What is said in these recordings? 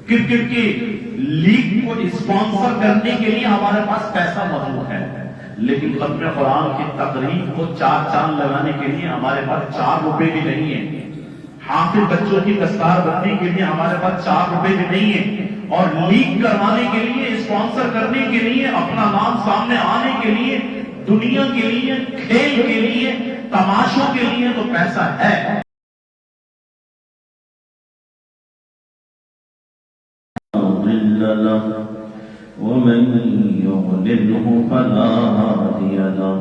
Cricket کی league کو sponsor کرنے کے لیے ہمارے پاس پیسہ موجود ہے، لیکن ختم قرآن کی تقریب کو 4 چاند لگانے کے لیے ہمارے پاس 4 روپے بھی نہیں ہیں، حافظ بچوں کی دستار بندی کے لیے ہمارے پاس 4 روپے بھی نہیں ہیں، اور لیگ کروانے کے لیے، اسپانسر کرنے کے لیے، اپنا نام سامنے آنے کے لیے، دنیا کے لیے، کھیل کے لیے، تماشوں کے لیے تو پیسہ ہے۔ ومن يضلله فلا هادي له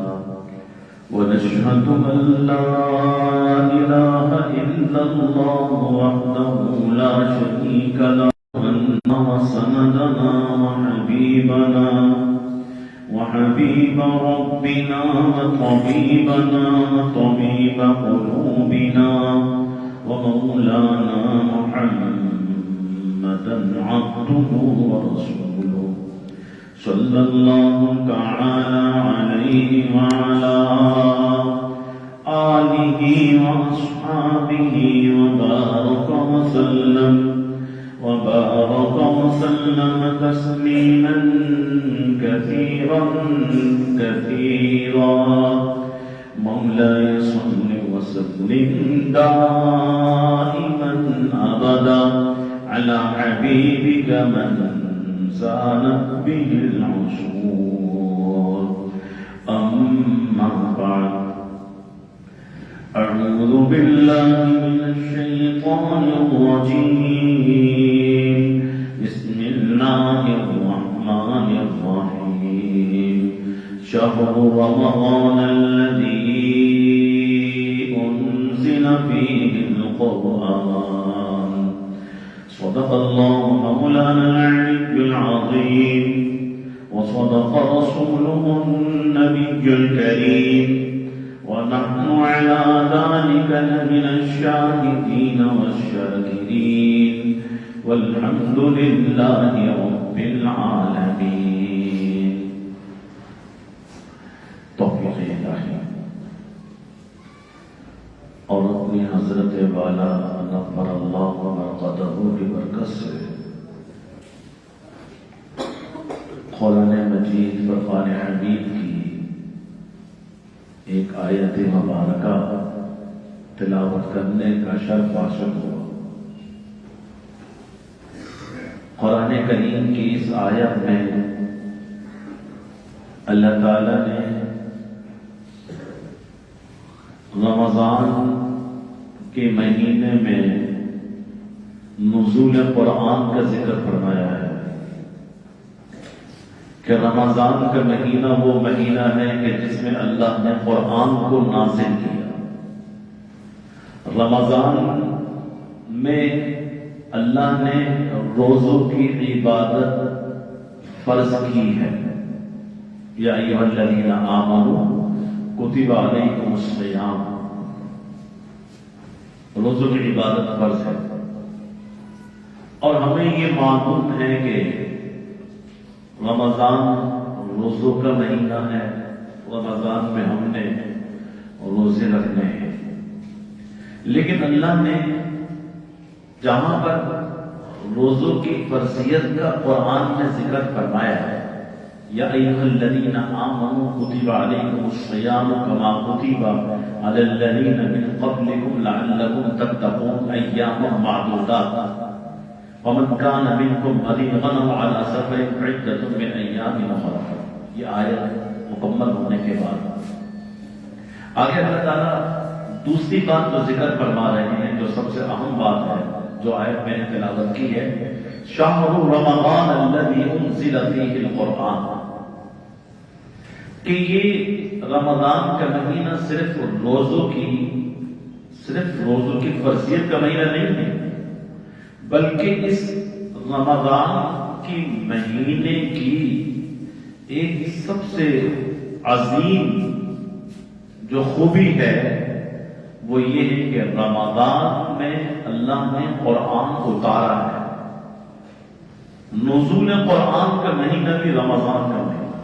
ونشهد أن لا إله إلا الله وحده لا شريك له وأن سندنا وحبيبنا وحبيب ربنا وطبيبنا وطبيب قلوبنا ومولانا محمدا عبده ورسوله صلى الله تعالى عليه وعلى آله وأصحابه وبارك وسلم تسليما كثيرا كثيرا مولاي صل وسلم دائما أبدا على حبيبك من زانت به العصور أما بعد أعوذ بالله من الشيطان الرجيم بسم الله الرحمن الرحيم شهر رمضان الذي أنزل فيه القرآن صدق الله مولانا العلي العظيم وصدق رسوله النبي الكريم ونحن على ذلك لمن الشاهدين والشاكرين والحمد لله رب العالمين توفیق الہی اور اپنی حضرت والا نفر اللہ وقدہ کی برکت سے قرآن مجید فرقان حمید کی ایک آیت مبارکہ تلاوت کرنے کا شرف حاصل ہوا۔ قرآن کریم کی اس آیت میں اللہ تعالی نے رمضان کے مہینے میں نزول قرآن کا ذکر فرمایا ہے کہ رمضان کا مہینہ وہ مہینہ ہے کہ جس میں اللہ نے قرآن کو نازل کیا۔ رمضان میں اللہ نے روزوں کی عبادت فرض کی ہے۔ یا ایھا الذین آمنوا کتب علیکم الصیام، روزوں کی عبادت فرض ہے، اور ہمیں یہ معلوم ہے کہ رمضان روزوں کا مہینہ ہے، رمضان میں ہم نے روزے رکھنے ہیں، لیکن اللہ نے جہاں پر روزوں کی فرضیت کا قرآن میں ذکر فرمایا ہے، یا ایھا الذین آمنوا کتب علیکم الصیام کما کتب علی الذین من قبلکم لعلکم تتقون ایاما معدودات ومن كان منكم مريضا على سفر فعدة من أيام أخرى۔ یہ آیت مکمل ہونے کے بعد آگے اللہ تعالیٰ دوسری بات جو ذکر فرما رہے ہیں، جو سب سے اہم بات ہے، جو آیت میں نے تلاوت کی ہے، شہر رمضان الذی انزل فیہ القرآن، کہ یہ رمضان کا مہینہ صرف روزوں کی فرضیت کا مہینہ نہیں ہے، بلکہ اس رمضان کی مہینے کی ایک سب سے عظیم جو خوبی ہے وہ یہ ہے کہ رمضان میں اللہ نے قرآن اتارا ہے۔ نزول قرآن کا مہینہ بھی رمضان کا مہینہ،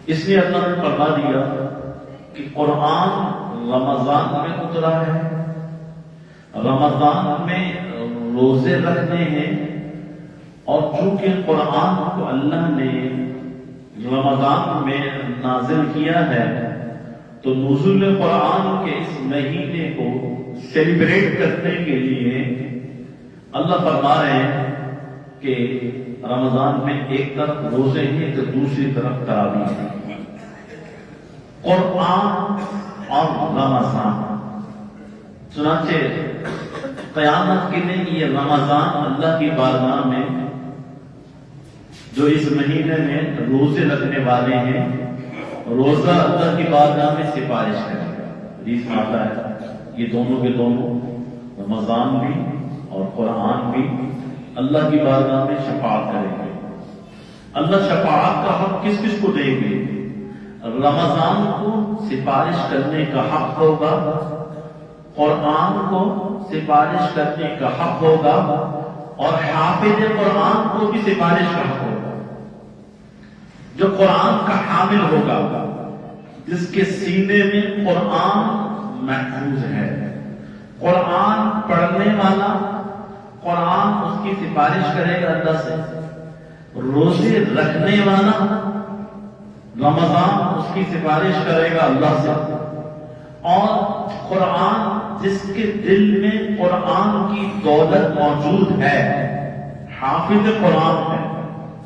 اس لیے اللہ نے فرما دیا کہ قرآن رمضان میں اترا ہے، رمضان میں روزے رکھنے ہیں، اور چونکہ قرآن کو اللہ نے رمضان میں نازل کیا ہے تو نزول قرآن کے اس مہینے کو سیلیبریٹ کرنے کے لیے اللہ فرما رہے ہیں کہ رمضان میں ایک طرف روزے ہیں تو دوسری طرف تراویح ہے۔ قرآن اور رمضان، چنانچہ قیامت کے دن یہ رمضان اللہ کی بارگاہ میں جو اس مہینے میں روزے رکھنے والے ہیں، روزہ اللہ کی بارگاہ میں سفارش کرے گا۔ حدیث میں آتا ہے یہ دونوں کے دونوں، رمضان بھی اور قرآن بھی، اللہ کی بارگاہ میں شفاعت کریں گے۔ اللہ شفاعت کا حق کس کس کو دیں گے؟ رمضان کو سفارش کرنے کا حق ہوگا، قرآن کو سفارش کرنے کا حق ہوگا، اور حافظ قرآن کو بھی سفارش کا حق ہوگا۔ جو قرآن کا حامل ہوگا، جس کے سینے میں قرآن محفوظ ہے، قرآن پڑھنے والا، قرآن اس کی سفارش کرے گا اللہ سے۔ روزے رکھنے والا، رمضان اس کی سفارش کرے گا اللہ سے۔ اور قرآن جس کے دل میں قرآن کی دولت موجود ہے، حافظ قرآن ہے،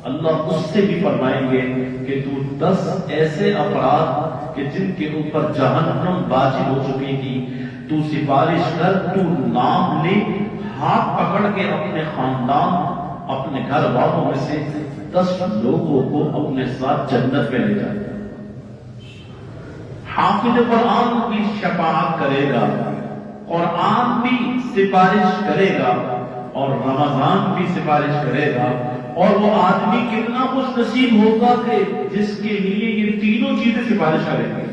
اللہ اس سے بھی فرمائیں گے کہ تو 10 ایسے افراد کہ جن کے اوپر جہنم واجب ہو چکی تھی، تو سفارش کر، تو نام لے، ہاتھ پکڑ کے اپنے خاندان، اپنے گھر والوں میں سے 10 لوگوں کو اپنے ساتھ جنت میں لے جائے۔ حافظ قرآن بھی شفاعت کرے گا، قرآن بھی سفارش کرے گا، اور رمضان بھی سفارش کرے گا۔ اور وہ آدمی کتنا خوش نصیب ہوگا کہ جس کے لیے یہ تینوں چیزیں سفارش کریں گے۔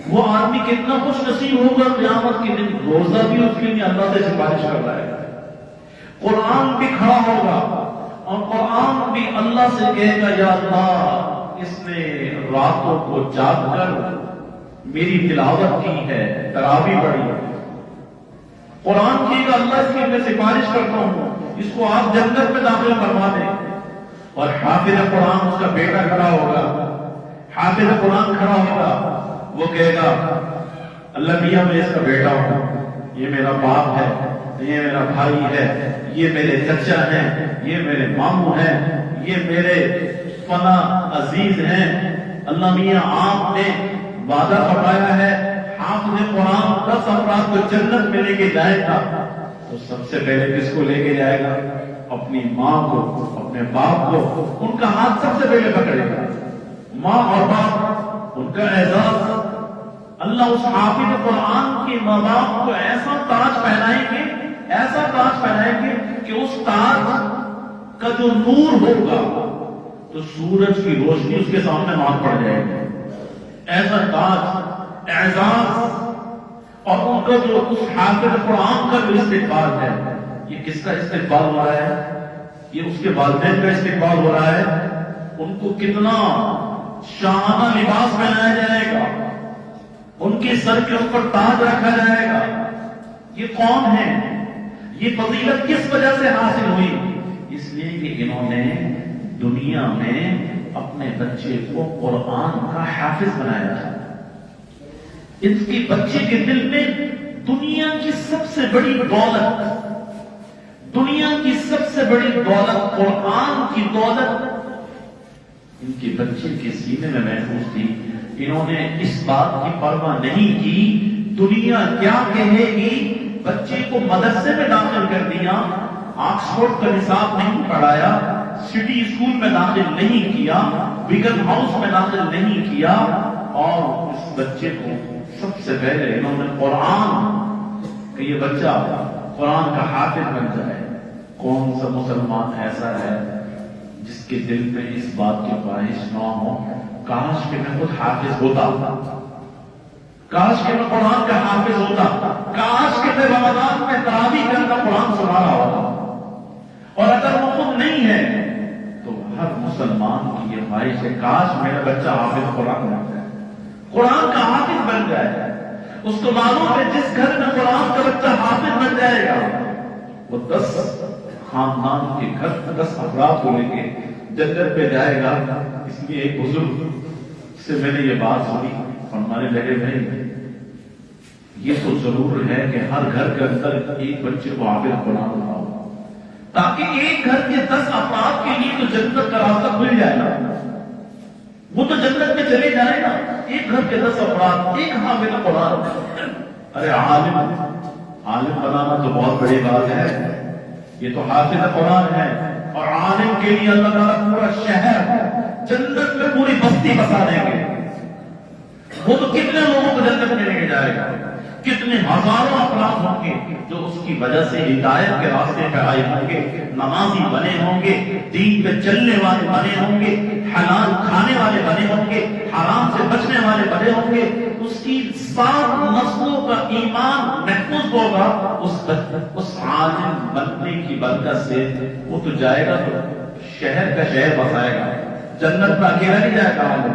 وہ آدمی کتنا خوش نصیب ہوگا قیامت کے دن، روزہ بھی اس کے لیے اللہ سے سفارش کر رہا ہے، قرآن بھی کھڑا ہوگا، اور قرآن بھی اللہ سے کہے گا یا اللہ اس نے راتوں کو جاگ کر میری تلاوت کی ہے، تراویح پڑھی ہے۔ قرآن کی گا اللہ اس کی میں سفارش کرتا ہوں، اس کو آپ جنت میں داخل فرما دیں۔ اور حافظ قرآن اس کا بیٹا کھڑا ہوگا، حافظ قرآن کھڑا ہوگا، وہ کہے گا اللہ میاں میں اس کا بیٹا ہوں، یہ میرا باپ ہے، یہ میرا بھائی ہے، یہ میرے چچا ہیں، یہ میرے ماموں ہیں، یہ میرے فنا عزیز ہیں۔ اللہ میاں آپ نے وعدہ فرمایا ہے حافظ قرآن 10 افراد کو جنت میں لے کے جائے گا، تو سب سے پہلے کس کو لے کے جائے گا؟ اپنی ماں کو، اپنے باپ کو، ان کا ہاتھ سب سے پہلے پکڑے گا۔ ماں اور باپ، ان کا اعزاز اللہ اس حافظ قرآن کے ماں باپ کو ایسا تاج پہنائیں گے، ایسا تاج پہنائیں گے کہ اس تاج کا جو نور ہوگا تو سورج کی روشنی اس کے سامنے مار پڑ جائے گی۔ ایسا تاج، اعزاز، اور ان کا جو اس حافظ قرآن کا جو استقبال ہے، یہ کس کا استقبال ہو رہا ہے؟ یہ اس کے والدین کا استقبال ہو رہا ہے۔ ان کو کتنا شاہانہ لباس پہنایا جائے گا، ان کے سر کے اوپر تاج رکھا جائے گا۔ یہ کون ہے؟ یہ فضیلت کس وجہ سے حاصل ہوئی؟ اس لیے کہ انہوں نے دنیا میں اپنے بچے کو قرآن کا حافظ بنایا تھا۔ اس کے بچے کے دل میں دنیا کی سب سے بڑی دولت، دنیا کی سب سے بڑی دولت، قرآن کی دولت ان کے بچے کے سینے میں محفوظ تھی۔ انہوں نے اس بات کی پرواہ نہیں کی دنیا کیا کہے گی، بچے کو مدرسے میں داخل کر دیا، آکسفورڈ کا نصاب نہیں پڑھایا، سٹی اسکول میں داخل نہیں کیا، بیگم ہاؤس میں داخل نہیں کیا، اور اس بچے کو سب سے پہلے انہوں نے قرآن کہ یہ بچہ قرآن کا حافظ بن جائے۔ کون سا مسلمان ایسا ہے جس کے دل میں اس بات کی خواہش نہ ہو کاش کہ میں خود حافظ ہوتا، کاش کہ میں قرآن کا حافظ ہوتا، کاش کہ میں رمضان میں تراویح کرتا قرآن سنا رہا ہوتا۔ اور اگر وہ خود نہیں ہے تو ہر مسلمان کی یہ خواہش ہے کاش میرا بچہ حافظ قرآن بن جائے، قرآن کا حافظ بن جائے۔ اس کو معلوم ہے جس گھر میں قرآن کا بچہ حافظ بن جائے گا وہ 10 خاندان کے گھر 10 افراد کو لے کے جنت پہ جائے گا. اس لیے ایک بزرگ سے میں نے یہ بات سنی، فرمانے لگے بھائی یہ تو ضرور ہے کہ ہر گھر کے اندر ایک بچے کو حافظ قرآن بناؤ، تاکہ ایک گھر کے 10 افراد کے لیے تو جنت کا راستہ کھل جائے گا. وہ تو جنت میں چلے جائے گا. ایک گھر کے 10 افراد ایک حافظ قرآن. ارے عالم بنانا تو بہت بڑی بات ہے. یہ تو حافظ قرآن ہے، اور عالم کے لیے اللہ تعالیٰ پورا شہر جنت میں پوری بستی بسا دیں گے. وہ تو کتنے لوگوں کو جنت میں لے کے جائے گا، کتنے ہزاروں افراد ہوں گے جو اس کی وجہ سے ہدایت کے راستے پہ آئے ہوں گے، نمازی بنے ہوں گے، دین پہ چلنے والے بنے ہوں گے، حلال کھانے والے بنے ہوں گے، حرام سے بچنے والے بنے ہوں گے. اس کی 7 نسلوں کا ایمان محفوظ ہوگا اس عالم بننے کی برکت سے. وہ تو جائے گا تو شہر کا شہر بسائے گا، جنت میں اکیلا نہیں جائے گا عالم.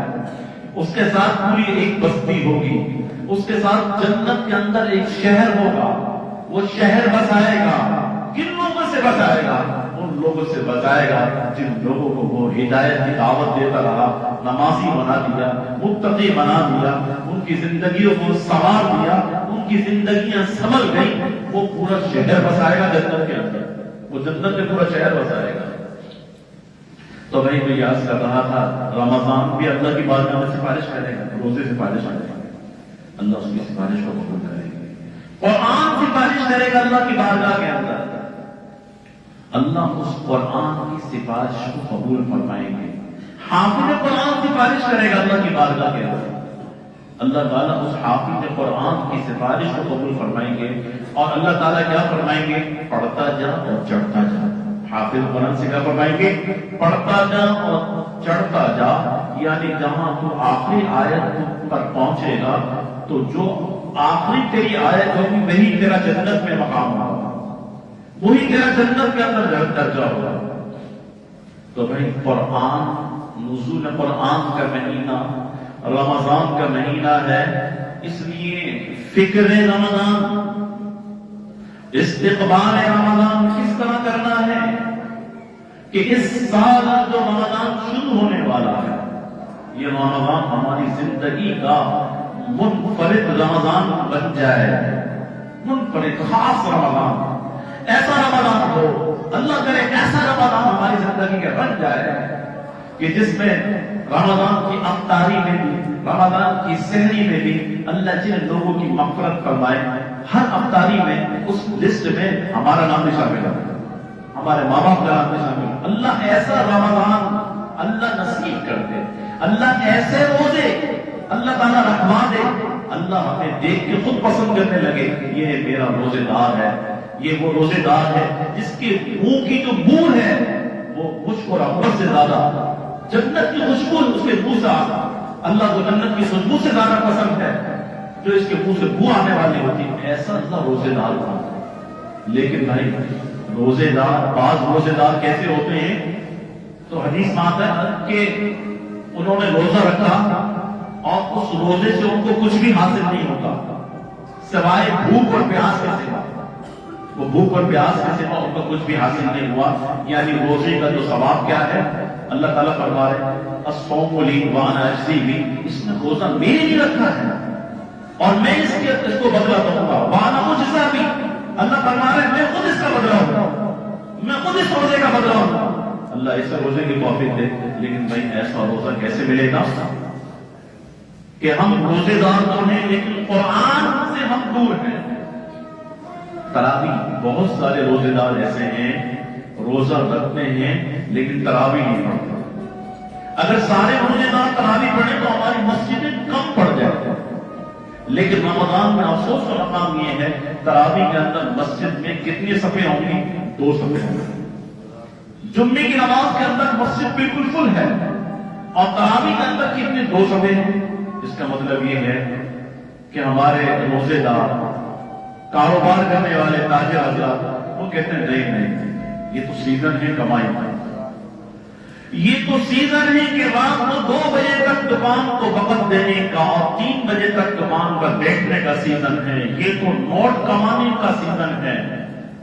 اس کے ساتھ پوری ایک بستی ہوگی، اس کے ساتھ جنت کے اندر ایک شہر ہوگا. وہ شہر بسائے گا. کن لوگوں سے بسائے گا؟ ان لوگوں سے بسائے گا جن لوگوں کو وہ ہدایت کی دعوت دیتا رہا، نمازی بنا دیا، متقی بنا دیا، ان کی زندگیوں کو سنوار دیا، ان کی زندگیاں سنبھل گئی. وہ پورا شہر بسائے گا جنت کے اندر. وہ جنت میں پورا شہر بسائے گا. تو بھائی میں یاد کر رہا تھا، رمضان بھی اللہ کی بارگاہ میں سفارش کرے گا، روزے سفارش کرے گا، اللہ اس کی سفارش کو قبول کرے گا. قرآن سفارش کرے گا اللہ کی بارگاہ کے اندر، اللہ اس قرآن کی سفارش کو قبول فرمائیں گے. حافظ قرآن سفارش کرے گا اللہ کی بارگاہ کے اندر، اللہ تعالیٰ اس حافظ قرآن کی سفارش کو قبول فرمائیں گے. اور اللہ تعالیٰ کیا فرمائیں گے؟ پڑھتا جا اور چڑھتا جا. حافظ قرآن سے کیا فرمائیں گے؟ پڑھتا جا اور چڑھتا جا. یعنی جہاں تو آخری آیت پر پہنچے گا تو جو آخری تیری آیت ہوگی وہی تیرا جنت میں مقام ہوگا، وہی تیرا جنت کے اندر درجہ ہوگا. تو بھائی قرآن، نزول قرآن کا مہینہ رمضان کا مہینہ ہے. اس لیے فکر رمضان، استقبال رمضان کس طرح کرنا ہے کہ اس سال جو رمضان شروع ہونے والا ہے، یہ رمضان ہماری زندگی کا منفرد رمضان بن جائے. منفرد خاص رمضان، ایسا رمضان ہو، اللہ کرے ایسا رمضان ہماری زندگی کا بن جائے کہ جس میں رمضان کی افطاری میں بھی، رمضان کی سحری میں بھی اللہ جن لوگوں کی مغفرت فرمائے. ہر افطاری میں اس لسٹ میں ہمارا نام بھی شامل ہے، ہمارے ماں باپ کا نام بھی شامل ہے. اللہ ایسا رمضان اللہ نصیب کر دے، اللہ ایسے روزے اللہ تعالیٰ رکھوا دے، اللہ ہمیں دیکھ کے خود پسند کرنے لگے یہ میرا روزے دار ہے، یہ وہ روزے دار ہے جس کے منہ کی جو بو ہے وہ مجھ کو رحمت سے زیادہ، جنت کی خوشبو اس کے منہ سے آتا، اللہ کو جنت کی خوشبو سے زیادہ پسند ہے جو اس کے منہ سے بو آنے والی ہوتی ہے. ایسا اللہ روزے دار تھا. لیکن بھائی روزے دار، بعض روزے دار کیسے ہوتے ہیں؟ تو حدیث میں آتا ہے کہ انہوں نے روزہ رکھا اور اس روزے سے ان کو کچھ بھی حاصل نہیں ہوتا سوائے بھوک اور پیاس کے سوا. وہ بھوک اور پیاس کے سوا ان کو کچھ بھی حاصل نہیں ہوا. یعنی روزے کا جو ثواب کیا ہے؟ اللہ تعالیٰ فرما رہے الصوم لی وانا اجزی بہ، اس نے روزہ میرے لیے رکھا ہے اور میں اس کو بدلہ دوں گا. وانا مجزا بہ، اللہ فرما رہے میں خود اس کا بدلہ ہوں، میں خود اس روزے کا بدلہ ہوں. اللہ ایسا روزے کی توفیق دے. لیکن بھائی ایسا روزہ کیسے ملے گا کہ ہم روزے دار تو ہیں لیکن قرآن سے ہم دور ہیں. تراویح، بہت سارے روزے دار ایسے ہیں روزہ رکھتے ہیں لیکن تراویح نہیں پڑھتے. اگر سارے روزے دار تراویح پڑھیں تو ہماری مسجدیں کم پڑ جائیں. لیکن رمضان میں افسوس کا مقام یہ ہے تراویح کے اندر مسجد میں کتنی صفیں ہوں گی؟ 2 صفیں ہوں گی. جمعے کی نماز کے اندر مسجد بالکل فل ہے اور تراویح کے اندر کتنے 2 صفیں ہیں. اس کا مطلب یہ ہے کہ ہمارے روزے دار، کاروبار کرنے والے تاجر حضرات وہ کہتے ہیں نہیں یہ تو سیزن ہے کمائی کا، یہ تو سیزن ہے کہ رات کو 2 بجے تک دکان کو وقت دینے کا اور 3 بجے تک دکان پر بیٹھنے کا سیزن ہے، یہ تو نوٹ کمانے کا سیزن ہے.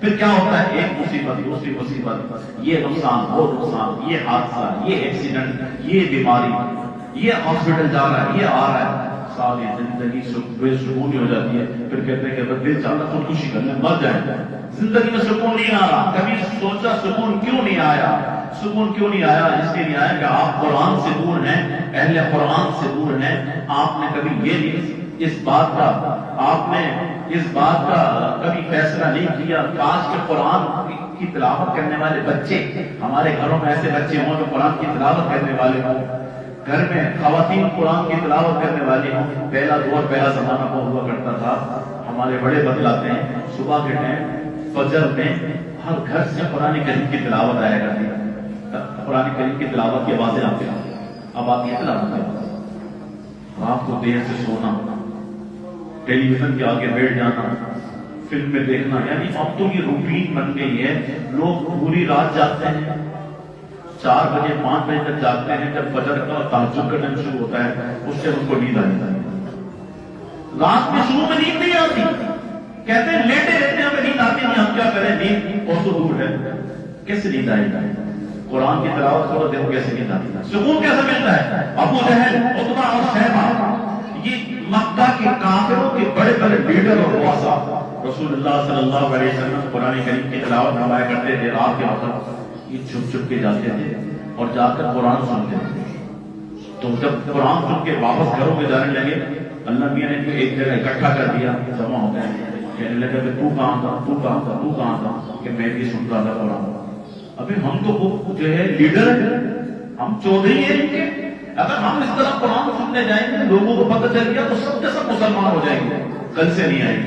پھر کیا ہوتا ہے، ایک مصیبت دوسری مصیبت، یہ نقصان وہ نقصان، یہ حادثہ، یہ ایکسیڈنٹ، یہ بیماری، یہ ہاسپٹل جا رہا ہے، یہ آ رہا ہے، ساری زندگی بے سکونی ہو جاتی ہے. پھر کہتے ہیں کہ دل چاہتا خودکشی کرنے مر جائے. زندگی میں سکون نہیں آ رہا. کبھی سوچا سکون کیوں نہیں آیا؟ سکون کیوں نہیں آیا؟ اس لیے نہیں آیا کہ آپ قرآن سے دور ہیں، اہل قرآن سے دور ہیں. آپ نے کبھی یہ نہیں اس بات کا کبھی فیصلہ نہیں کیا کاش کہ قرآن کی تلاوت کرنے والے بچے ہمارے گھروں میں ایسے بچے ہوں جو قرآن کی تلاوت کرنے والے ہوں، گھر میں خواتین قرآن کی تلاوت کرنے والی ہوں. پہلا دور پہلا زمانہ وہ ہوا کرتا تھا، ہمارے بڑے بتلاتے ہیں صبح کے ٹائم فجر میں ہر گھر سے قرآن کریم کی تلاوت آیا کرتی ہے. قرآن کریم کی تلاوت کی آوازیں آتی ہیں. اب آتی ہے تلاوت کی آواز. رات کو دیر سے سونا، ٹیلی ویژن کے آگے بیٹھ جانا، فلمیں دیکھنا، یعنی اب تو یہ روٹین بن گئی ہے. لوگ پوری رات جاگتے ہیں، 4 بجے 5 بجے تک جاگتے ہیں. جب فجر کا تہجد کا ٹائم شروع ہوتا ہے اس سے ان کو نیند آ جاتی ہے. رات میں شروع میں نیند نہیں آتی، کہتے ہیں لیٹے رہتے ہیں، ہمیں نیند آتی نہیں. ہم کیا کریں؟ نیند بہت دور ہے، کیسے نیند آئے گا؟ قرآن کی تلاوت کرو، دیکھو کیسے نیند آتی ہے. سکون کیسے ملتا ہے؟ ابو جہل، عتبہ اور شیبہ، یہ مکہ کے کافروں کے بڑے بڑے لیڈر اور رؤساء، رسول اللہ صلی اللہ علیہ وسلم قرآن کریم کی تلاوت فرمایا کرتے تھے. رات کے وقت یہ چھپ چھپ کے جاتے تھے اور جا کر قرآن سنتے تھے. تو جب قرآن سن کے واپس گھروں میں جانے لگے، اللہ میاں نے ایک جگہ اکٹھا کر دیا، جمع ہو گئے. کہنے لگا کہ تو کہاں تھا، تو کہاں تھا، تو کہاں تھا؟ کہ میں بھی سن رہا تھا قرآن. ابھی ہم تو وہ جو ہے لیڈر ہیں، ہم چودھری ہیں ان کے. اگر ہم اس طرح قرآن سننے جائیں گے، لوگوں کو پتہ چل گیا تو سب کے سب مسلمان ہو جائیں گے، کل سے نہیں آئیں گے.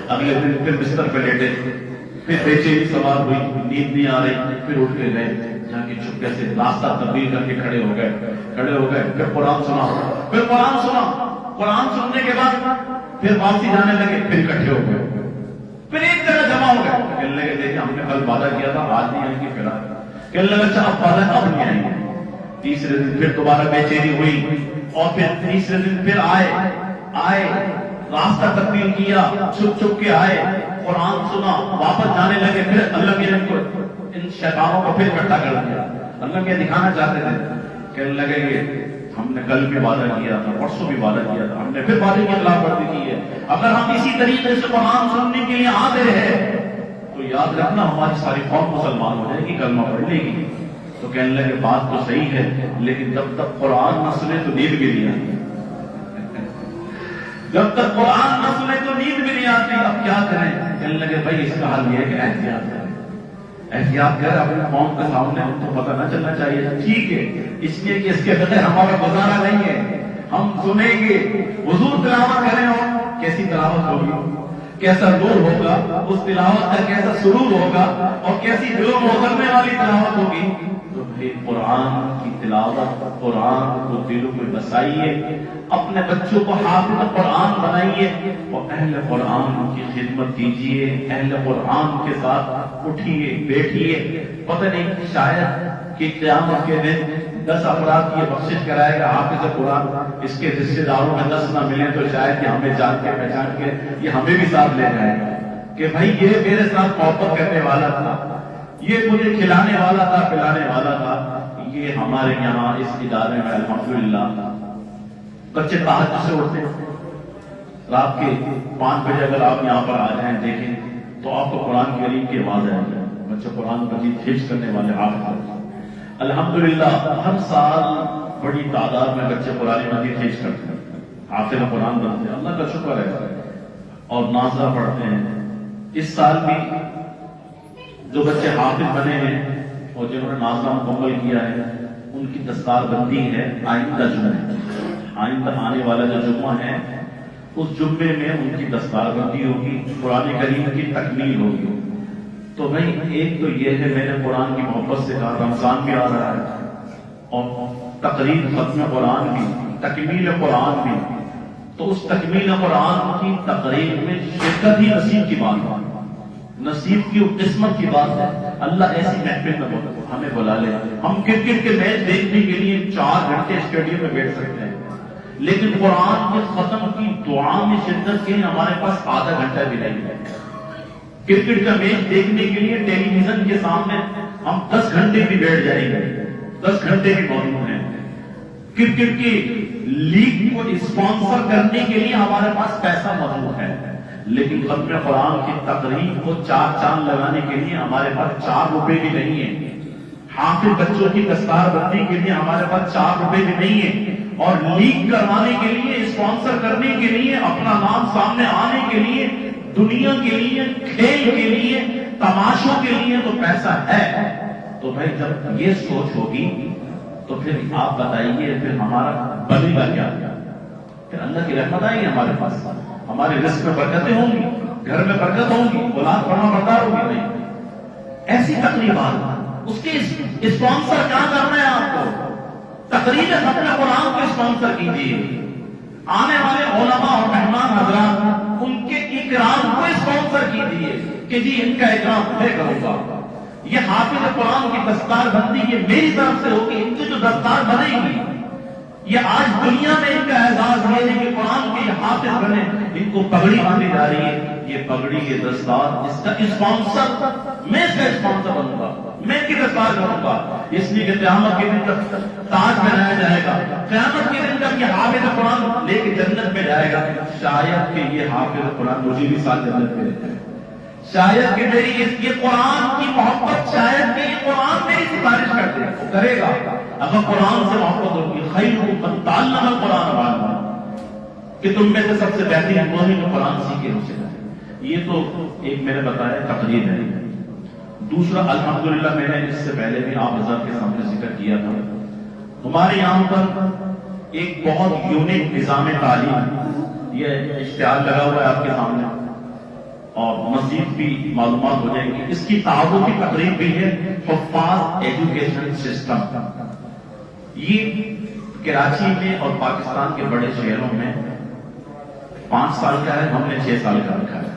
اگلے دن پھر بستر پہ لیٹے، پھر بے چینی سوار ہوئی، نیند نہیں آ رہی. پھر اٹھ کے گئے، جا کے چپکے سے راستہ تبدیل کر کے کھڑے ہو گئے. پھر قرآن سنا. قرآن سننے کے بعد پھر واپسی جانے لگے، پھر اکٹھے ہو گئے، پھر ایک جگہ جمع ہو گئے. کہنے لگے دیکھیں ہم نے کل وعدہ کیا تھا، آج نہیں آئیں گے. پھر کہنے لگا اچھا اب وعدہ اب نہیں آئیں گے. تیسرے دن پھر دوبارہ بے چینی ہوئی، اور پھر تیسرے دن پھر آئے راستہ تبدیل کیا، چھپ چھپ کے آئے، قرآن سنا، واپس جانے لگے. پھر اللہ میاں نے ان شیطانوں کو پھر اکٹھا کر دیا. اللہ میاں دکھانا چاہتے تھے، کہنے لگے کہ ہم نے کل بھی وعدہ کیا تھا، پرسوں بھی وعدہ کیا تھا، ہم نے پھر وعدے کی خلاف ورزی کی ہے. اگر ہم اسی طریقے سے قرآن سننے کے لیے آتے رہے تو یاد رکھنا ہماری ساری قوم مسلمان ہو جائے گی، کلمہ پڑھ لے گی. تو کہنے لگے بات تو صحیح ہے، لیکن جب تک قرآن نہ سنے تو نیند بھی نہیں آتی. جب تک قرآن نہ سنے تو نیند بھی نہیں آتی. اب کیا کریں؟ کہنے لگے بھائی اس کا حل یہ ہے کہ احتیاط کریں اپنے قوم کے سامنے، ان کو پتہ نہ چلنا چاہیے. ٹھیک ہے، اس لیے کہ اس کے بغیر ہمارا گزارا نہیں ہے. ہم سنیں گے، حضور تلاوت کریں، اور کیسی تلاوت ہوگی، کیسا نور ہوگا اس تلاوت کا، کیسا سرور ہوگا، اور کیسی دلوں میں اترنے والی تلاوت ہوگی. تو پھر قرآن کی تلاوت، قرآن کو دلوں میں بسائیے، اپنے بچوں کو حافظ قرآن بنائیے، اور اہل قرآن کی خدمت دیجیے. اہل قرآن کے ساتھ اٹھیے بیٹھیے. پتہ نہیں شاید کہ قیامت کے دن 10 افراد کی بخشش کرائے گا حافظ قرآن، اس کے رشتے داروں میں 10 نہ ملیں تو شاید کہ ہمیں جان کے پہچان کے یہ ہمیں بھی ساتھ لے جائے گا کہ بھائی یہ میرے ساتھ محبت کرنے والا تھا، یہ مجھے کھلانے والا تھا، پلانے والا تھا. یہ ہمارے یہاں اس ادارے میں الحمدللہ بچے تہجد سے اٹھتے ہیں. رات کے 5 بجے اگر آپ یہاں پر آ جائیں دیکھیں تو آپ کو قرآن کریم کی آواز آئے گی. بچے قرآن مجید حفظ کرنے والے حافظ الحمدللہ. ہر سال بڑی تعداد میں بچے قرآن مجید حفظ کرتے ہیں، حافظ قرآن بنتے ہیں. اللہ کا شکر ہے، اور نازلہ پڑھتے ہیں. اس سال بھی جو بچے حافظ بنے ہیں اور جنہوں نے نازلہ مکمل کیا ہے ان کی دستار بندی ہے آئندہ جمعے. آئندہ آنے والا جو جمعہ ہے اس جمعے میں ان کی دستار بندی ہوگی، قرآن کریم کی تکمیل ہوگی. تو بھائی ایک تو یہ ہے، میں نے قرآن کی محبت سے کہا رمضان بھی آ رہا ہے اور تقریب ختم قرآن بھی، تکمیل قرآن بھی. تو اس تکمیل قرآن کی تقریب میں شرکت ہی نصیب کی بات ہے، نصیب کی قسمت کی بات ہے. اللہ ایسی محفل میں ہمیں بلا لے. ہم کرکٹ کے میچ دیکھنے کے لیے 4 گھنٹے اسٹیڈیم میں بیٹھ سکتے ہیں، لیکن قرآن کے ختم کی دعا میں شرکت کے لیے ہمارے پاس آدھا گھنٹہ بھی نہیں ہے. کرکٹ کا میچ دیکھنے کے لیے ٹیلی ویژن کے سامنے ہم 10 گھنٹے بھی بیٹھ جائیں گے، 10 گھنٹے بھی موجود ہیں۔ کرکٹ کی لیگ کو اسپانسر کرنے کے لیے ہمارے پاس پیسہ موجود ہے، لیکن ختم قرآن کی تقریب کو 4 چاند لگانے کے لیے ہمارے پاس 4 روپے بھی نہیں ہے، حافظ بچوں کی دستار بندی کے لیے ہمارے پاس 4 روپے بھی نہیں ہے، اور لیگ کروانے کے لیے، اسپانسر کرنے کے لیے، اپنا نام سامنے آنے کے لیے، دنیا کے لیے، کھیل کے لیے، تماشوں کے لیے تو پیسہ ہے۔ تو بھائی جب یہ سوچ ہوگی تو پھر آپ بتائیے پھر ہمارا بنے گا کیا؟ پھر اللہ کی رحمت آئے گی ہمارے پاس، ہمارے رزق میں برکتیں ہوں گی، گھر میں برکت ہوگی، اولاد پڑھنا بردار ہوگی نہیں۔ ایسی تقریبات، اس کے اسپانسر کیا کرنا ہے آپ کو؟ تقریب ختم قرآن کو اسپانسر کیجیے، آنے والے علماء اور مہمان حضرات ان کے اکرام کو اسپانسر کیجیے کہ جی ان کا اکرام میں کروں گا، یہ حافظ قرآن کی دستار بندی یہ میری طرف سے ہوگی، ان کی جو دستار بنے گی، یہ آج دنیا میں ان کا اعزاز ہے کہ قرآن کے حافظ بنے، ان کو پگڑی باندھی جا رہی ہے، یہ پگڑی، یہ دستار، اس کا اسپانسر میں، اس کا اسپانسر بنوں گا، میں ان کی دستار کروں گا، اس لیے کہ قیامت کے دن جب تاج پہنایا جائے گا، قیامت کے دن جب یہ حافظ قرآن لے کے جنت میں جائے گا، شاید کہ یہ حافظ قرآن مجھے بھی ساتھ جنت میں رہتا ہے، شاید کہ میری یہ قرآن کی محبت، شاید کہ یہ قرآن میری سفارش کرے گا۔ اگر قرآن سے محبت ہوگی، خیرکم من تعلم القرآن وعلمہ، کہ تم میں سے سب سے بہترین وہ ہے جو قرآن سیکھے اسے کرے۔ یہ تو ایک میں نے بتایا تقریر ہے۔ دوسرا الحمدللہ میں نے اس سے پہلے بھی آپ حضرات کے سامنے ذکر کیا تھا، ہمارے یہاں پر ایک بہت یونیک نظام تعلیم، یہ اشتہار لگا ہوا ہے آپ کے سامنے، اور مزید بھی معلومات ہو جائیں گی۔ اس کی تعارفی تقریب بھی ہے، حفاظ ایجوکیشن سسٹم۔ یہ کراچی میں اور پاکستان کے بڑے شہروں میں 5 سال کا ہے، ہم نے 6 سال کا رکھا ہے،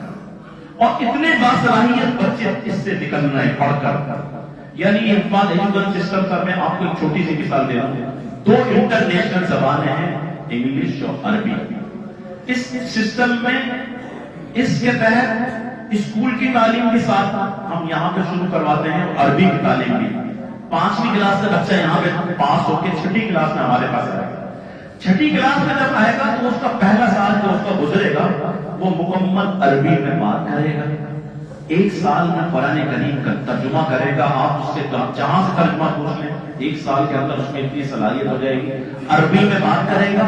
اور اتنے باصلاحیت بچے اس سے نکل رہے ہیں پڑھ کر۔ یعنی یہ حفاظ ایجوکیشن سسٹم کا میں آپ کو ایک چھوٹی سی مثال دے رہا ہوں۔ 2 انٹرنیشنل زبانیں ہیں، انگلش اور عربی۔ اس سسٹم میں اس کے تحت اسکول کی تعلیم کے ساتھ ہم یہاں پہ شروع کرواتے ہیں، اور عربی کی تعلیم بھی 5ویں کلاس سے بچہ یہاں پہ پاس ہو کے 6ٹھی کلاس میں ہمارے پاس آئے گا۔ 6ٹھی کلاس میں جب آئے گا تو اس کا پہلا سال جو اس کا گزرے گا وہ مکمل عربی میں بات کرے گا، 1 سال میں قرآن کریم کا ترجمہ کرے گا۔ آپ اس سے جہاں سے ترجمہ پوچھ لیں، 1 سال کے اندر اس میں اتنی صلاحیت ہو جائے گی۔ عربی میں بات کرے گا،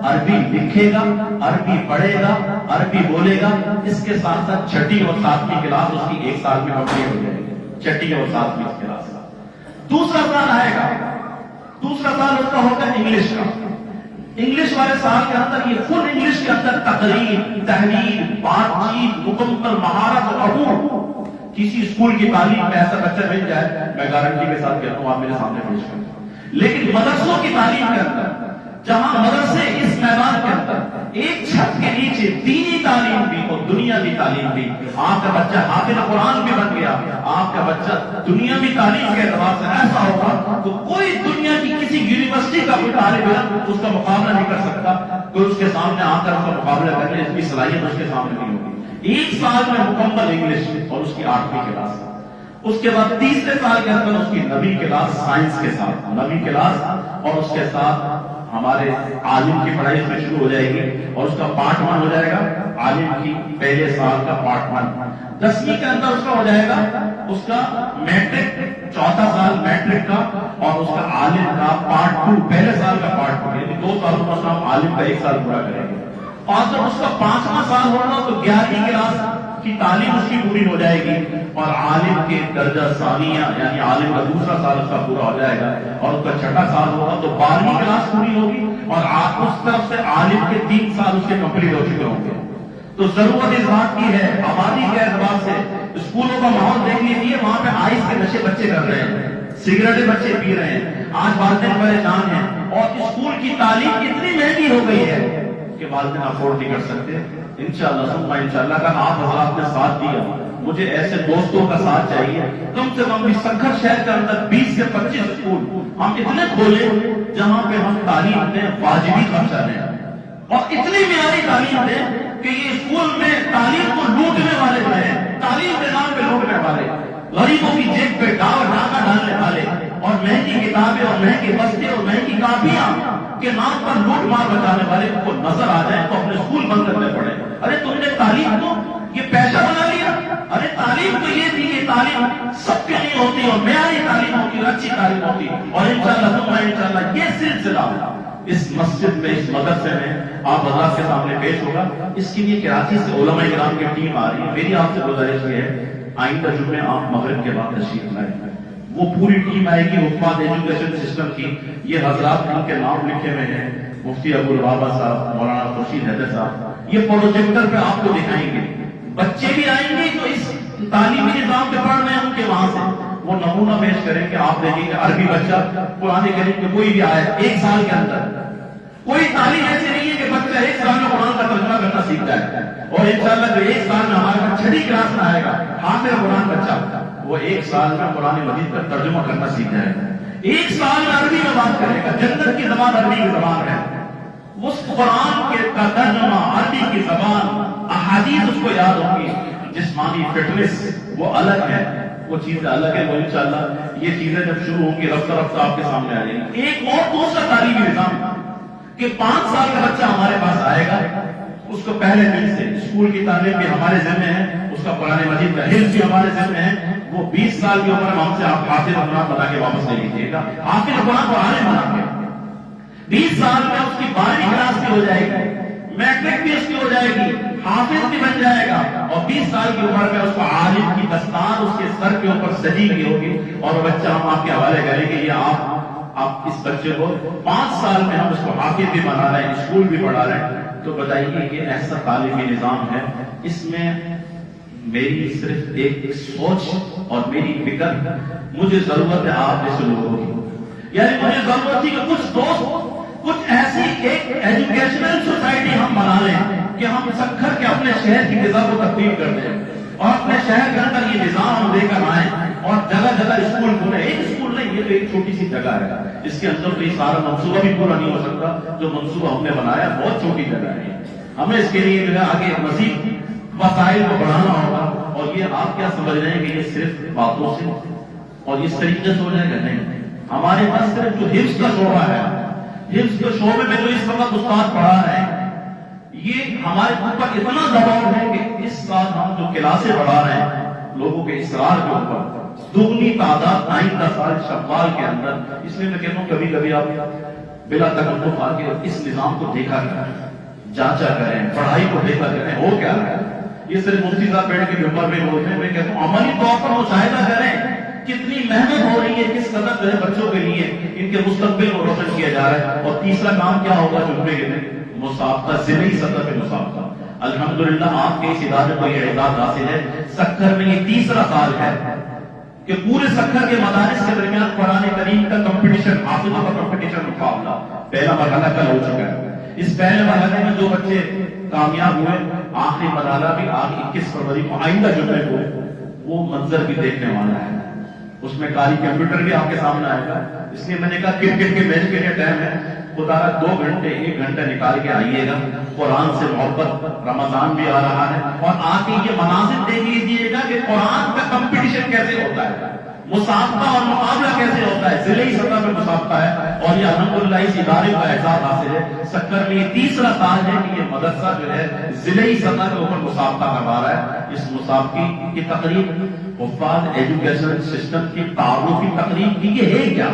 عربی لکھے گا، عربی پڑھے گا، عربی بولے گا۔ اس کے ساتھ ساتھ 6ٹھی اور 7ویں کلاس اس کی 1 سال میں کمپلیٹ ہو جائے گی، 6ٹھی اور 7ویں کلاس کا۔ دوسرا سال آئے گا، دوسرا سال اس کا ہوگا انگلش کا۔ انگلش والے سال کے اندر یہ فل انگلش کے اندر تقریر، تحریر، بات چیت، مکمل مہارت اور عبور۔ کسی اسکول کی تعلیم میں ایسا بچہ مل جائے، میں گارنٹی کے ساتھ کہتا ہوں آپ میرے سامنے پیش کریں۔ لیکن مدرسوں کی تعلیم کے اندر، جہاں مدرسے اس میدان کے اندر ایک چھت کے نیچے دینی تعلیم بھی اور دنیاوی تعلیم بھی، آپ کا بچہ حافظ قرآن بھی بن گیا، آپ کا بچہ دنیاوی تعلیم کے اعتبار سے ایسا ہوگا تو کوئی دنیا کی کسی یونیورسٹی کا کوئی طالب علم اس کا مقابلہ نہیں کر سکتا، کوئی اس کے سامنے آ کر اس کا مقابلہ کر لے، اس کی صلاحیت اس کے سامنے نہیں ہوگی۔ 1 سال میں مکمل انگلش اور اس کی 8ویں کلاس، اس کے بعد تیسرے سال کے اندر اس کی 9ویں کلاس سائنس کے ساتھ، 9ویں کلاس، اور اس کے ساتھ ہمارے عالم کی پڑھائی اس میں شروع ہو جائے گی، اور اس کا پارٹ 1 ہو جائے گا عالم کی پہلے سال کا پارٹ 1۔ 10ویں کے اندر اس کا ہو جائے گا اس کا میٹرک، 4تھا سال میٹرک کا، اور اس کا عالم کا پارٹ 2، پہلے سال کا پارٹ 2، یعنی 2 سالوں کا ہم عالم کا 1 سال پورا کریں گے۔ اور جب اس کا 5واں سال ہوگا تو 11ویں کلاس کی تعلیم اس کی پوری ہو جائے گی، اور عالم کے درجہ ثانیہ یعنی عالم کا دوسرا سال اس کا پورا ہو جائے گا، اور اس کا 6ٹھا سال ہوگا تو 12ویں کلاس پوری ہوگی، اور اس طرف سے عالم کے 3 سال اس کے کمپلیٹ ہو چکے ہوں گے۔ تو ضرورت اس بات کی ہے، آبادی کے اعتبار سے اسکولوں کا ماحول دیکھ لیجیے، وہاں پہ آئس کے نشے بچے کر رہے ہیں، سگریٹیں بچے پی رہے ہیں، آج والدین پریشان ہیں، اور اسکول کی تعلیم اتنی مہنگی ہو گئی ہے کہ والدین افورڈ نہیں کر سکتے۔ انشاءاللہ ثم انشاءاللہ کا آپ حضرات نے ساتھ دیا، مجھے ایسے دوستوں کا ساتھ چاہیے، کم سے کم بھی سنکھر شہر کے اندر 20 سے 25 اسکول ہم اتنے کھولیں جہاں پہ ہم تعلیم دیں، واجبی خرچہ دیں، اور اتنی معیاری تعلیم دیں کہ یہ اسکول میں تعلیم کو لوٹنے والے جو ہیں تعلیم کے نام پہ لوٹنے والے، غریبوں کی جیب پہ ڈاکہ ڈالنے والے، اور مہنگی کتابیں اور مہنگی بستے اور مہنگی کاپیاں کے نام پر لوٹ مار بچانے والے کو نظر آ جائے تو اپنے اسکول بند کرنے پڑے. ارے تم نے تعلیم کو یہ پیشہ بنا لیا. ارے تعلیم تو یہ تھی کہ تعلیم سب کے لیے ہوتی اور معیاری تعلیم ہوتی اور اچھی تعلیم ہوتی. اور انشاءاللہ یہ سلسلہ اس مسجد میں، اس مدرسے میں آپ حضرات کے سامنے پیش ہوگا. اس کے لیے کراچی سے علماء کرام کی ٹیم آ رہی ہے. میری آپ سے گزارش یہ ہے آئندہ جمعے آپ مغرب کے بعد تشریف لائیں. وہ پوری ٹیم آئے گی حکومت ایجوکیشن سسٹم کی. یہ حضرات ان کے نام لکھے ہوئے ہیں، مفتی ابو البابا صاحب، مولانا خورشید حیدر صاحب. یہ پروجیکٹر پہ آپ کو دکھائیں گے. بچے بھی آئیں گے جو اس تعلیمی نظام پہ پڑھ رہے ہیں ان کے وہاں سے وہ نمونہ پیش کریں کہ آپ دیکھیں گے عربی بچہ قرآن کریم کے کوئی بھی آئے ایک سال کے اندر. کوئی تعلیم ایسی نہیں ہے کہ بچہ ایک سال میں قرآن کا ترجمہ کرنا سیکھ جائے. اور انشاءاللہ جو ایک سال میں ہمارے پاس 6ٹھی کلاس میں آئے گا حافظ قرآن بچہ، وہ ایک سال میں قرآن مجید کا ترجمہ کرنا سیکھ جائے گا. ایک سال میں عربی میں بات کرے گا. جنت کی زبان عربی کی زبان ہے. اس قرآن کا ترجمہ عربی کی زبان، احادیث اس کو یاد ہوگی. جسمانی فٹنس وہ الگ ہے، وہ چیزیں الگ ہے. وہ انشاءاللہ یہ چیزیں جب شروع ہوں گی رفتہ رفتہ آپ کے سامنے آ جائیں گی. ایک اور دوسرا تعلیمی نظام کہ 5 سال کا بچہ ہمارے پاس آئے گا، اس کو پہلے دن سے اسکول کی تعلیم بھی ہمارے ذمہ ہے، اس کا قرآن مجید کا حفظ بھی ہمارے ذمہ ہے. وہ 20 سال کی عمر میں ہم سے آپ حافظ قرآن بتا کے واپس لے لیجیے گا. حافظ قرآن کو عالم بنا کے 20 سال میں اس کی 12ویں کلاس بھی ہو جائے گی، میٹرک بھی اس کی ہو جائے گی، حافظ بھی بن جائے گا. اور 20 سال کی عمر میں اس کو عالم کی دستار اس کے سر کے اوپر سجی ہوئی ہوگی. اور بچہ ہم آپ کے حوالے کریں گے یہ آپ اس بچے کو 5 سال میں ہم اس کو حافظ بھی بنا رہے ہیں، اسکول بھی پڑھا رہے ہیں. تو بتائیے کہ ایسا تعلیمی نظام ہے. اس میں میری صرف ایک سوچ اور میری فکر، مجھے ضرورت ہے آپ جیسے لوگوں کی. یعنی مجھے ضرورت تھی کہ کچھ دوست کچھ ایسی ایک ایجوکیشنل سوسائٹی ہم بنا لیں کہ ہم سکھر کے اپنے شہر کی فضا کو تبدیل کر دیں اور اپنے شہر کے اندر یہ نظام ہم لے کر آئیں اور جگہ جگہ اسکول کھولیں. ایک اسکول نہیں، یہ تو ایک چھوٹی سی جگہ ہے. اس کے اندر تو یہ سارا منصوبہ بھی پورا نہیں ہو سکتا جو منصوبہ ہم نے بنایا. بہت چھوٹی جگہ ہے. ہمیں اس کے لیے جو ہے آگے مزید وسائل کو بڑھانا ہوگا. اور یہ آپ کیا سمجھ رہے ہیں کہ یہ صرف باتوں سے اور اس طریقے سے ہو جائے گا؟ نہیں. ہمارے پاس صرف جو حفظ کا شعبہ ہے، حفظ کے شعبے میں جو اس وقت استاد پڑھا رہے ہیں، یہ ہمارے اوپر اتنا دباؤ ہے کہ اس سال ہم جو کلاسیں پڑھا رہے ہیں لوگوں کے اصرار کے اوپر، دگنی تعداد آئندہ سال شوال کے اندر. اس لیے میں کہتا ہوں کبھی کبھی آپ بلا تکلف آ کے اس نظام کو دیکھا کریں، جانچا کریں، پڑھائی کو دیکھا کریں ہو کیا ہے. یہ صرف مفتی صاحب بیٹھ کے ممبر میں بولتے ہیں. میں کہتا ہوں عملی طور پر مشاہدہ کریں کتنی محنت ہو رہی ہے، کس قدر جو ہے بچوں کے لیے ان کے مستقبل کو روشن کیا جا رہا ہے. اور تیسرا کام کیا ہوگا جمعے کے دن؟ مسابقہ، ضلعی سطح پہ مسابقہ. الحمدللہ آپ کے اس ادارے کو یہ اعزاز حاصل ہے. سکھر میں یہ تیسرا سال ہے کہ پورے سکھر کے مدارس کے درمیان قرآن کریم کا کمپٹیشن، حافظوں کا کمپٹیشن مقابلہ پہلا مرحلہ کل ہو چکا ہے. اس پہلے مرحلے میں جو بچے کامیاب ہوئے، آخری مرحلہ بھی آج 21 فروری کو آئندہ جمعے کو وہ منظر بھی دیکھنے والا ہے. اس میں کاری کمپیوٹر بھی آپ کے سامنے آئے گا. اس لیے میں نے کہا کرکٹ کے میچ کے لیے ٹائم ہے، خدا 2 گھنٹے 1 گھنٹہ نکال کے آئیے گا. قرآن سے محبت، رمضان بھی آ رہا ہے اور آ کے یہ مناظر دیکھ لیجیے گا کہ قرآن کا کمپٹیشن کیسے ہوتا ہے، مسابقہ اور مقابلہ کیسے ہوتا ہے. ضلعی سطح پہ مسابقہ ہے اور یہ الحمدللہ اس ادارے کا اعزاز حاصل ہے. سکھر میں یہ تیسرا سال ہے کہ یہ مدرسہ جو ہے ضلعی سطح کے اوپر مسابقہ کروا رہا ہے. اس مسابقے کی تقریب حفاظ ایجوکیشن سسٹم کی تعارفی تقریب کی یہ ہے کیا؟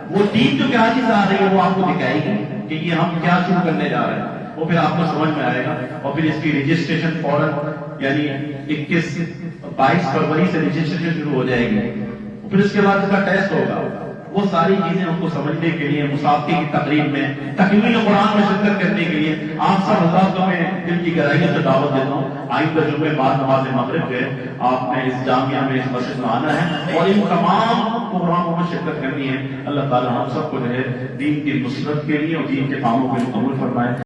وہ ٹیم جو کراچی سے آ رہی ہے وہ آپ کو دکھائے گی کہ یہ ہم کیا شروع کرنے جا رہے ہیں. وہ پھر آپ کو سمجھ میں آئے گا. اور پھر اس کی رجسٹریشن فوراً یعنی 22 فروری سے رجسٹریشن شروع ہو جائے گی. پھر اس کے بعد اس کا ٹیسٹ ہوگا. وہ ساری چیزیں ہم کو سمجھنے کے لیے مسابقے کی تقریب میں تکمیل قرآن میں شرکت کرنے کے لیے آپ سب حضرات کو میں دل کی گہرائیوں سے دعوت دیتا ہوں. آئندہ جمعے بعد نماز مغرب ہے آپ نے اس جامعہ میں اس مسجد میں آنا ہے اور ان تمام پروگراموں میں شرکت کرنی ہے. اللہ تعالی ہم سب کو جو ہے دین کی نصرت کے لیے اور دین کے کاموں کے لیے قبول فرمائے.